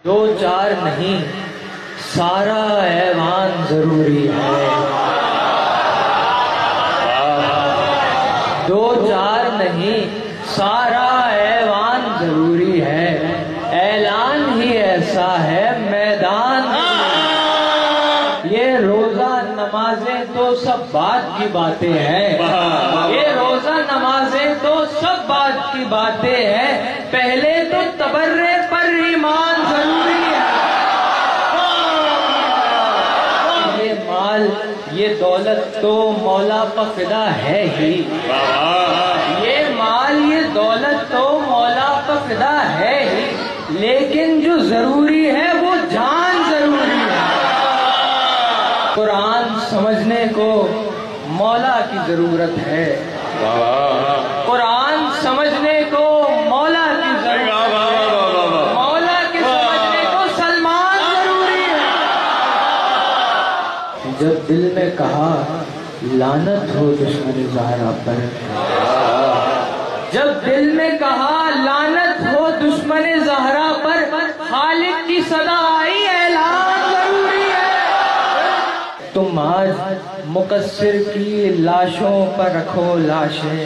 دو چار نہیں سارا ایوان ضروری ہے، دو چار نہیں سارا ایوان ضروری ہے، اعلان ہی ایسا ہے میدان یہ روزہ نمازیں تو سب بات کی باتیں ہیں، یہ روزہ نمازیں تو سب بات کی باتیں ہیں، پہلے تو تبرے پر ایمان ضروری ہے، یہ مال یہ دولت تو مولا کا فدا ہے ہی، یہ مال یہ دولت تو مولا کا فدا ہے ہی، لیکن جو ضروری ہے وہ جان ضروری ہے۔ قرآن سمجھنے کو مولا کی ضرورت ہے، قرآن سمجھنے کو مولا کی ضرورت ہے، مولا کے سمجھنے کو سلمان ضروری ہے۔ جب دل میں کہا لعنت ہو دشمن زہرا پر، جب دل میں کہا لعنت ہو دشمن زہرا پر، خالق کی صدا آئی اعلان ضروری ہے۔ تم آج مقصر کی لاشوں پر رکھو لاشیں،